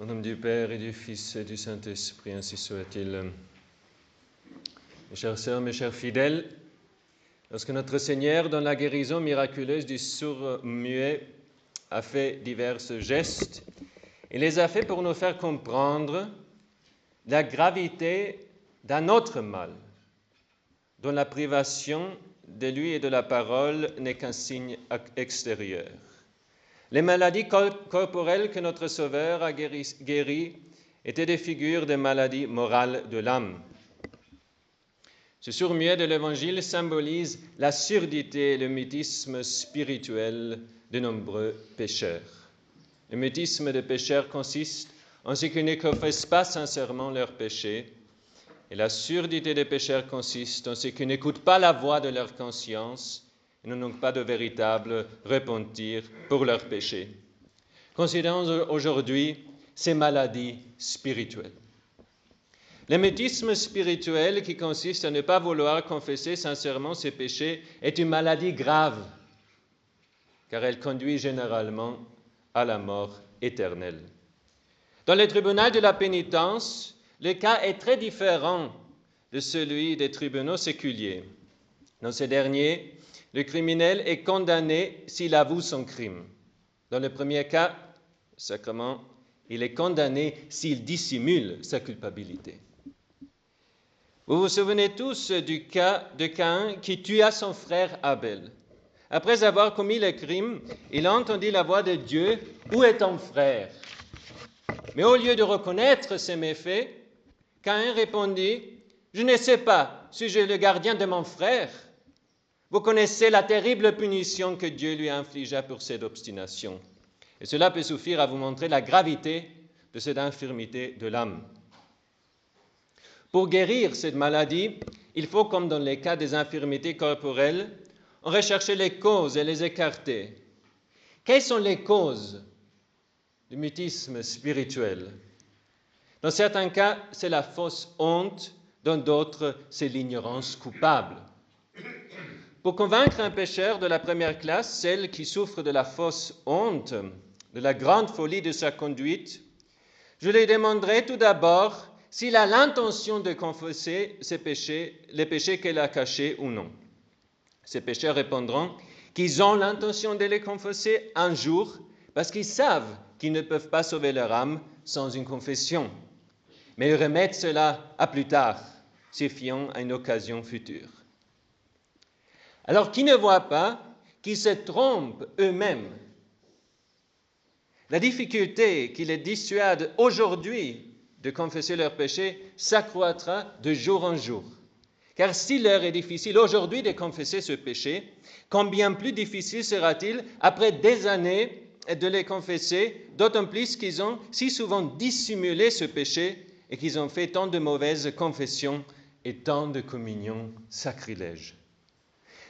Au nom du Père et du Fils et du Saint-Esprit, ainsi soit-il. Mes chères sœurs, mes chers fidèles, lorsque notre Seigneur, dans la guérison miraculeuse du sourd-muet, a fait divers gestes, il les a fait pour nous faire comprendre la gravité d'un autre mal, dont la privation de lui et de la parole n'est qu'un signe extérieur. Les maladies corporelles que notre Sauveur a guéries étaient des figures des maladies morales de l'âme. Ce sourd-muet de l'Évangile symbolise la surdité et le mutisme spirituel de nombreux pécheurs. Le mutisme des pécheurs consiste en ce qu'ils ne confessent pas sincèrement leurs péchés, et la surdité des pécheurs consiste en ce qu'ils n'écoutent pas la voix de leur conscience et n'ont donc pas de véritable repentir pour leurs péchés. Considérons aujourd'hui ces maladies spirituelles. Le mutisme spirituel qui consiste à ne pas vouloir confesser sincèrement ses péchés est une maladie grave, car elle conduit généralement à la mort éternelle. Dans le tribunal de la pénitence, le cas est très différent de celui des tribunaux séculiers. Dans ces derniers, le criminel est condamné s'il avoue son crime. Dans le premier cas, sacrément, il est condamné s'il dissimule sa culpabilité. Vous vous souvenez tous du cas de Caïn qui tua son frère Abel. Après avoir commis le crime, il a entendu la voix de Dieu « Où est ton frère ?» Mais au lieu de reconnaître ses méfaits, Caïn répondit « Je ne sais pas si je suis le gardien de mon frère. » Vous connaissez la terrible punition que Dieu lui infligea pour cette obstination. Et cela peut suffire à vous montrer la gravité de cette infirmité de l'âme. Pour guérir cette maladie, il faut, comme dans les cas des infirmités corporelles, rechercher les causes et les écarter. Quelles sont les causes du mutisme spirituel? Dans certains cas, c'est la fausse honte, dans d'autres, c'est l'ignorance coupable. Pour convaincre un pécheur de la première classe, celle qui souffre de la fausse honte, de la grande folie de sa conduite, je lui demanderai tout d'abord s'il a l'intention de confesser ses péchés, les péchés qu'elle a cachés ou non. Ces pécheurs répondront qu'ils ont l'intention de les confesser un jour parce qu'ils savent qu'ils ne peuvent pas sauver leur âme sans une confession. Mais ils remettent cela à plus tard, se fiant à une occasion future. Alors, qui ne voit pas qu'ils se trompent eux-mêmes? La difficulté qui les dissuade aujourd'hui de confesser leurs péchés s'accroîtra de jour en jour. Car s'il leur est difficile aujourd'hui de confesser ce péché, combien plus difficile sera-t-il après des années de les confesser, d'autant plus qu'ils ont si souvent dissimulé ce péché et qu'ils ont fait tant de mauvaises confessions et tant de communions sacrilèges.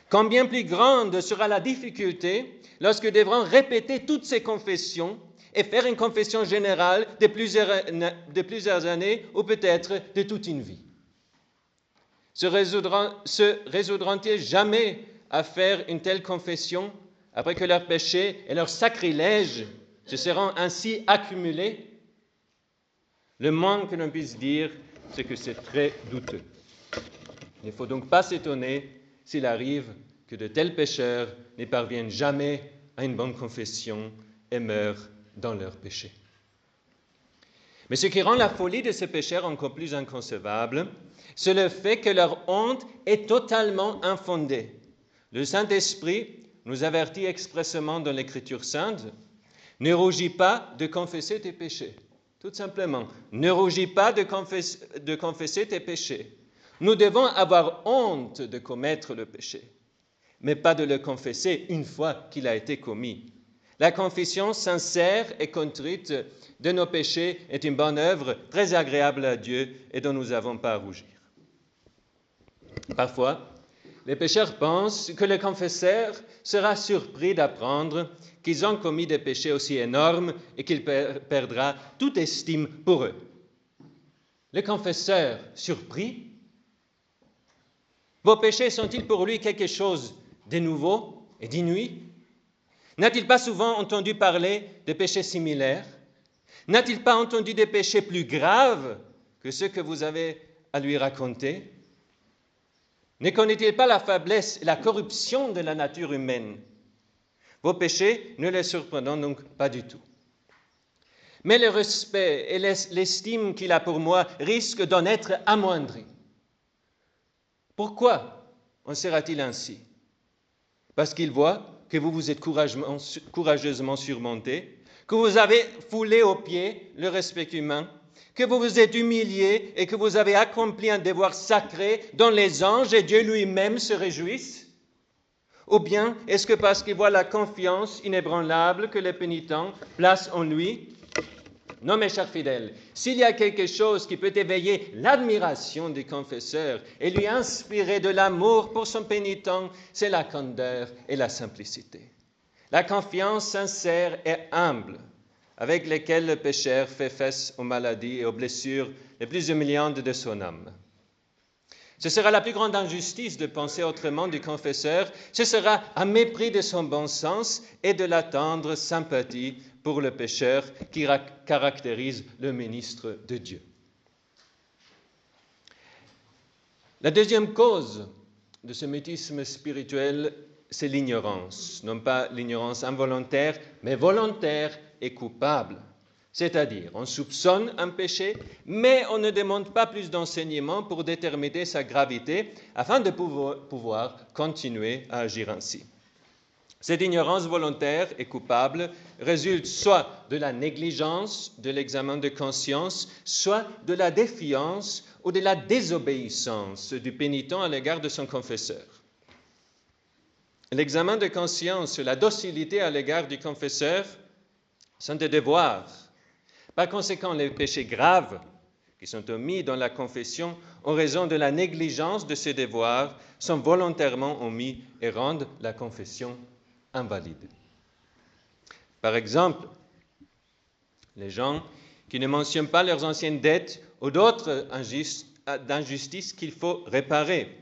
Combien plus grande sera la difficulté lorsque devront répéter toutes ces confessions et faire une confession générale de plusieurs années ou peut-être de toute une vie. Se résoudront-ils jamais à faire une telle confession après que leurs péchés et leurs sacrilèges se seront ainsi accumulés? Le moins que l'on puisse dire, c'est que c'est très douteux. Il ne faut donc pas s'étonner s'il arrive que de tels pécheurs ne parviennent jamais à une bonne confession et meurent dans leurs péchés. Mais ce qui rend la folie de ces pécheurs encore plus inconcevable, c'est le fait que leur honte est totalement infondée. Le Saint-Esprit nous avertit expressément dans l'Écriture sainte, « Ne rougis pas de confesser tes péchés ». Tout simplement, ne rougis pas de confesser tes péchés. Nous devons avoir honte de commettre le péché, mais pas de le confesser une fois qu'il a été commis. La confession sincère et contrite de nos péchés est une bonne œuvre très agréable à Dieu et dont nous n'avons pas à rougir. Parfois, les pécheurs pensent que le confesseur sera surpris d'apprendre qu'ils ont commis des péchés aussi énormes et qu'il perdra toute estime pour eux. Le confesseur surpris? Vos péchés sont-ils pour lui quelque chose de nouveau et d'inouï? N'a-t-il pas souvent entendu parler de péchés similaires? N'a-t-il pas entendu des péchés plus graves que ceux que vous avez à lui raconter? Ne connaît-il pas la faiblesse et la corruption de la nature humaine? Vos péchés ne les surprennent donc pas du tout. Mais le respect et l'estime qu'il a pour moi risquent d'en être amoindris. Pourquoi en sera-t-il ainsi? Parce qu'il voit que vous vous êtes courageusement surmonté, que vous avez foulé aux pieds le respect humain, que vous vous êtes humilié et que vous avez accompli un devoir sacré dont les anges et Dieu lui-même se réjouissent? Ou bien est-ce que parce qu'il voit la confiance inébranlable que les pénitents placent en lui? Non, mes chers fidèles, s'il y a quelque chose qui peut éveiller l'admiration du confesseur et lui inspirer de l'amour pour son pénitent, c'est la candeur et la simplicité. La confiance sincère et humble avec lesquelles le pécheur fait face aux maladies et aux blessures les plus humiliantes de son âme. Ce sera la plus grande injustice de penser autrement du confesseur, ce sera un mépris de son bon sens et de la tendre sympathie pour le pécheur qui caractérise le ministre de Dieu. La deuxième cause de ce mutisme spirituel, c'est l'ignorance, non pas l'ignorance involontaire, mais volontaire et coupable. C'est-à-dire, on soupçonne un péché, mais on ne demande pas plus d'enseignements pour déterminer sa gravité afin de pouvoir continuer à agir ainsi. Cette ignorance volontaire et coupable résulte soit de la négligence de l'examen de conscience, soit de la défiance ou de la désobéissance du pénitent à l'égard de son confesseur. L'examen de conscience et la docilité à l'égard du confesseur sont des devoirs. Par conséquent, les péchés graves qui sont omis dans la confession en raison de la négligence de ces devoirs sont volontairement omis et rendent la confession invalide. Par exemple, les gens qui ne mentionnent pas leurs anciennes dettes ou d'autres injustices qu'il faut réparer,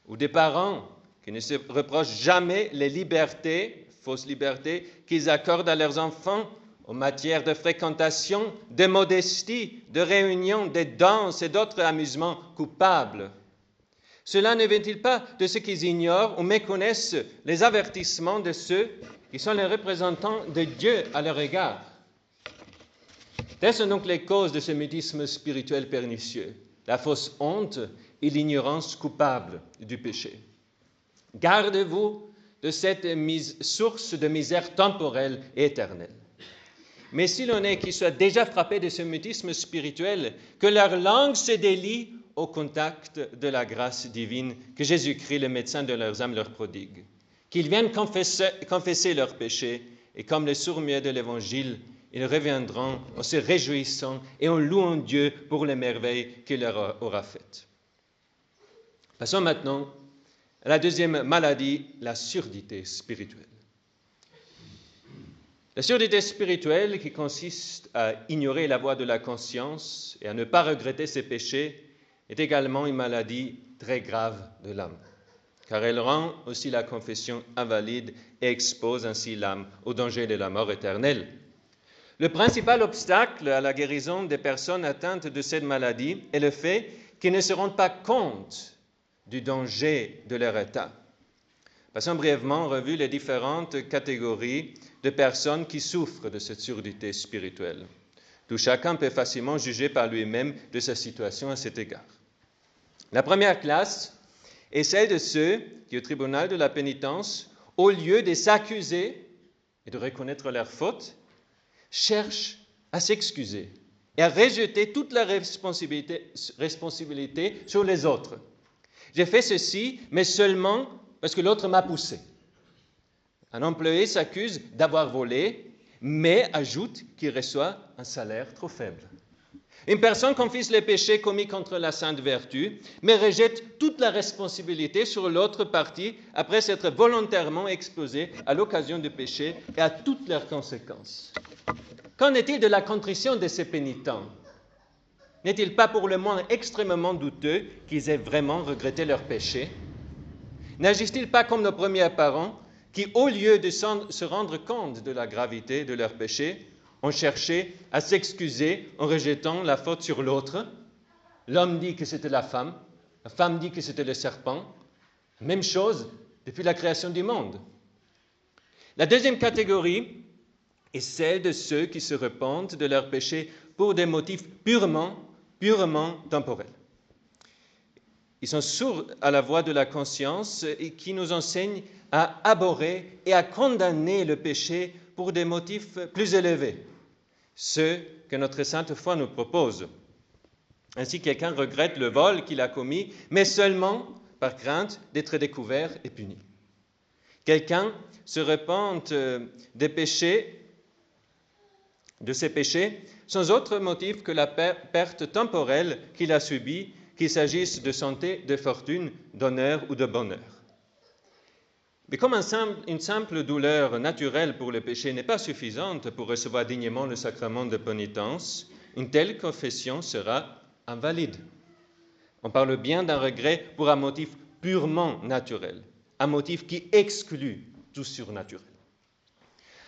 ou des parents qui ne se reprochent jamais les libertés, fausses libertés, qu'ils accordent à leurs enfants en matière de fréquentation, de modestie, de réunion, de danse et d'autres amusements coupables. Cela ne vient-il pas de ceux qui ignorent ou méconnaissent les avertissements de ceux qui sont les représentants de Dieu à leur égard? Telles sont donc les causes de ce mutisme spirituel pernicieux, la fausse honte et l'ignorance coupable du péché. Gardez-vous de cette source de misère temporelle et éternelle. Mais si l'on est qui soit déjà frappé de ce mutisme spirituel, que leur langue se délie au contact de la grâce divine que Jésus-Christ, le médecin de leurs âmes, leur prodigue, qu'ils viennent confesser leurs péchés, et comme les sourds-muets de l'Évangile, ils reviendront en se réjouissant et en louant Dieu pour les merveilles qu'il leur aura faites. Passons maintenant à la deuxième maladie, la surdité spirituelle. La surdité spirituelle, qui consiste à ignorer la voix de la conscience et à ne pas regretter ses péchés, est également une maladie très grave de l'âme, car elle rend aussi la confession invalide et expose ainsi l'âme au danger de la mort éternelle. Le principal obstacle à la guérison des personnes atteintes de cette maladie est le fait qu'ils ne se rendent pas compte du danger de leur état. Passons brièvement en revue les différentes catégories de personnes qui souffrent de cette surdité spirituelle. Tout chacun peut facilement juger par lui-même de sa situation à cet égard. La première classe est celle de ceux qui, au tribunal de la pénitence, au lieu de s'accuser et de reconnaître leurs fautes, cherchent à s'excuser et à rejeter toute la responsabilité sur les autres. J'ai fait ceci, mais seulement parce que l'autre m'a poussé. Un employé s'accuse d'avoir volé, mais ajoute qu'il reçoit un salaire trop faible. Une personne confesse les péchés commis contre la sainte vertu, mais rejette toute la responsabilité sur l'autre partie après s'être volontairement exposée à l'occasion du péché et à toutes leurs conséquences. Qu'en est-il de la contrition de ces pénitents? N'est-il pas pour le moins extrêmement douteux qu'ils aient vraiment regretté leur péché? N'agissent-ils pas comme nos premiers parents qui, au lieu de se rendre compte de la gravité de leur péché, ont cherché à s'excuser en rejetant la faute sur l'autre. L'homme dit que c'était la femme dit que c'était le serpent. Même chose depuis la création du monde. La deuxième catégorie est celle de ceux qui se repentent de leurs péchés pour des motifs purement temporels. Ils sont sourds à la voix de la conscience et qui nous enseigne à abhorrer et à condamner le péché pour des motifs plus élevés, ceux que notre sainte foi nous propose. Ainsi, quelqu'un regrette le vol qu'il a commis, mais seulement par crainte d'être découvert et puni. Quelqu'un se repent des péchés, de ses péchés, sans autre motif que la perte temporelle qu'il a subie, qu'il s'agisse de santé, de fortune, d'honneur ou de bonheur. Mais comme une simple douleur naturelle pour le péché n'est pas suffisante pour recevoir dignement le sacrement de pénitence, une telle confession sera invalide. On parle bien d'un regret pour un motif purement naturel, un motif qui exclut tout surnaturel.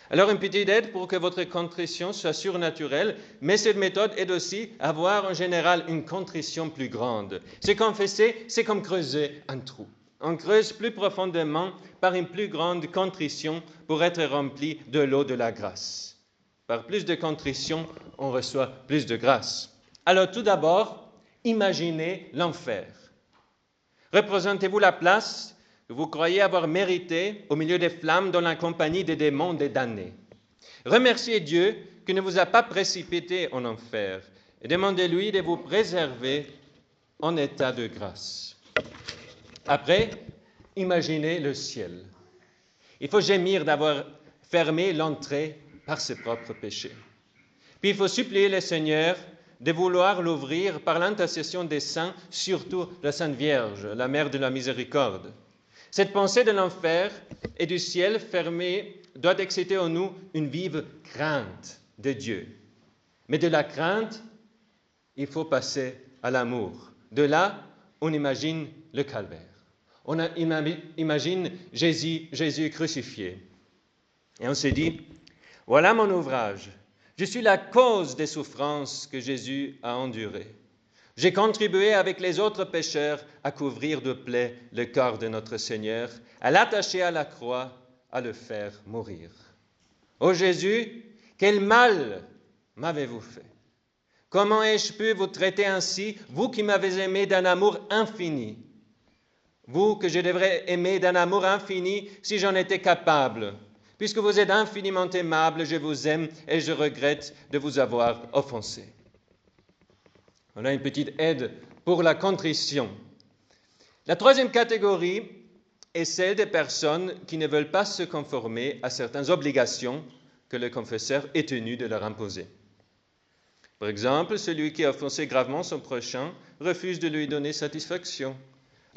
Alors, une petite aide pour que votre contrition soit surnaturelle, mais cette méthode aide aussi à avoir en général une contrition plus grande. Se confesser, c'est comme creuser un trou. On creuse plus profondément par une plus grande contrition pour être rempli de l'eau de la grâce. Par plus de contrition, on reçoit plus de grâce. Alors, tout d'abord, imaginez l'enfer. Représentez-vous la place que vous croyez avoir mérité au milieu des flammes dans la compagnie des démons des damnés. Remerciez Dieu qui ne vous a pas précipité en enfer et demandez-lui de vous préserver en état de grâce. Après, imaginez le ciel. Il faut gémir d'avoir fermé l'entrée par ses propres péchés. Puis il faut supplier le Seigneur de vouloir l'ouvrir par l'intercession des saints, surtout la Sainte Vierge, la Mère de la Miséricorde. Cette pensée de l'enfer et du ciel fermé doit exciter en nous une vive crainte de Dieu. Mais de la crainte, il faut passer à l'amour. De là, on imagine le calvaire. On imagine Jésus crucifié. Et on se dit, voilà mon ouvrage. Je suis la cause des souffrances que Jésus a endurées. J'ai contribué avec les autres pécheurs à couvrir de plaies le corps de notre Seigneur, à l'attacher à la croix, à le faire mourir. Ô Jésus, quel mal m'avez-vous fait? Comment ai-je pu vous traiter ainsi, vous qui m'avez aimé d'un amour infini? Vous que je devrais aimer d'un amour infini si j'en étais capable. Puisque vous êtes infiniment aimable, je vous aime et je regrette de vous avoir offensé. On a une petite aide pour la contrition. La troisième catégorie est celle des personnes qui ne veulent pas se conformer à certaines obligations que le confesseur est tenu de leur imposer. Par exemple, celui qui a offensé gravement son prochain refuse de lui donner satisfaction.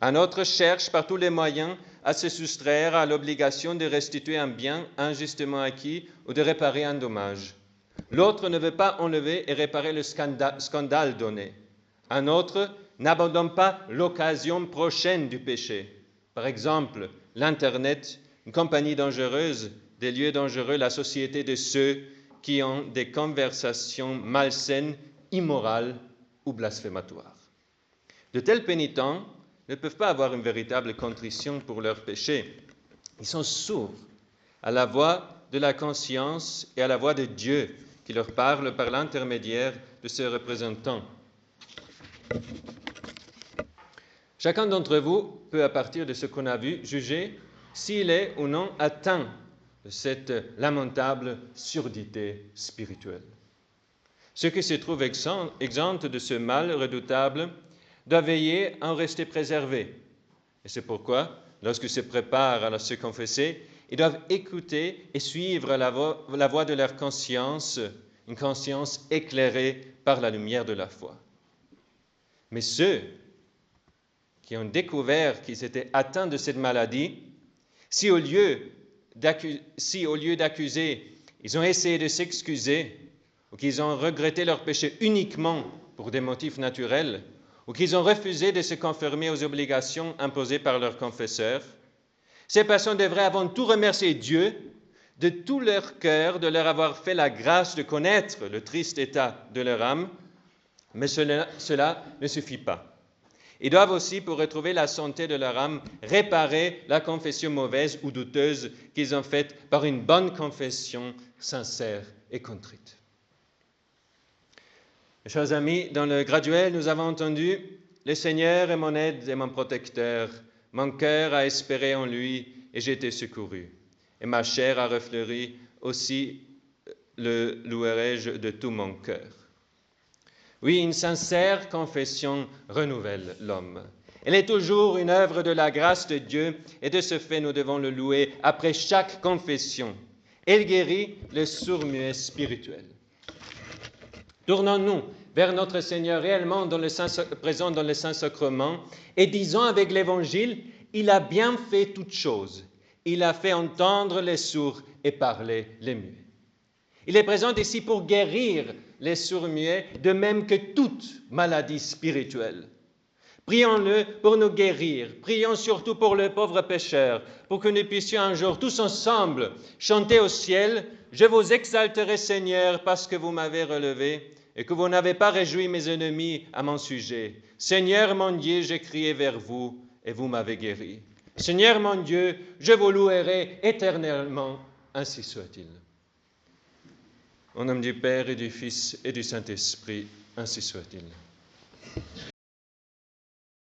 Un autre cherche par tous les moyens à se soustraire à l'obligation de restituer un bien injustement acquis ou de réparer un dommage. L'autre ne veut pas enlever et réparer le scandale donné. Un autre n'abandonne pas l'occasion prochaine du péché. Par exemple, l'Internet, une compagnie dangereuse, des lieux dangereux, la société de ceux qui ont des conversations malsaines, immorales ou blasphématoires. De tels pénitents ne peuvent pas avoir une véritable contrition pour leurs péchés. Ils sont sourds à la voix de la conscience et à la voix de Dieu qui leur parle par l'intermédiaire de ses représentants. Chacun d'entre vous peut, à partir de ce qu'on a vu, juger s'il est ou non atteint de cette lamentable surdité spirituelle. Ceux qui se trouvent exempts de ce mal redoutable doivent veiller à en rester préservés. Et c'est pourquoi, lorsqu'ils se préparent à se confesser, ils doivent écouter et suivre la voix de leur conscience, une conscience éclairée par la lumière de la foi. Mais ceux qui ont découvert qu'ils étaient atteints de cette maladie, si au lieu d'accuser, ils ont essayé de s'excuser, ou qu'ils ont regretté leur péché uniquement pour des motifs naturels, ou qu'ils ont refusé de se conformer aux obligations imposées par leur confesseur, ces personnes devraient avant tout remercier Dieu de tout leur cœur de leur avoir fait la grâce de connaître le triste état de leur âme, mais cela ne suffit pas. Ils doivent aussi, pour retrouver la santé de leur âme, réparer la confession mauvaise ou douteuse qu'ils ont faite par une bonne confession sincère et contrite. Mes chers amis, dans le graduel, nous avons entendu « Le Seigneur est mon aide et mon protecteur. Mon cœur a espéré en lui et j'ai été secouru. Et ma chair a refleuri, aussi le louerai-je de tout mon cœur. » Oui, une sincère confession renouvelle l'homme. Elle est toujours une œuvre de la grâce de Dieu et de ce fait, nous devons le louer après chaque confession. Elle guérit les sourds-muets spirituels. Tournons-nous vers notre Seigneur réellement présent dans le Saint-Sacrement et disons avec l'Évangile, il a bien fait toutes choses. Il a fait entendre les sourds et parler les muets. Il est présent ici pour guérir les sourds-muets, de même que toute maladie spirituelle. Prions-le pour nous guérir. Prions surtout pour le pauvre pécheur, pour que nous puissions un jour tous ensemble chanter au ciel « Je vous exalterai Seigneur parce que vous m'avez relevé et que vous n'avez pas réjoui mes ennemis à mon sujet. Seigneur mon Dieu, j'ai crié vers vous et vous m'avez guéri. Seigneur mon Dieu, je vous louerai éternellement, ainsi soit-il. » Au nom du Père et du Fils et du Saint-Esprit, ainsi soit-il.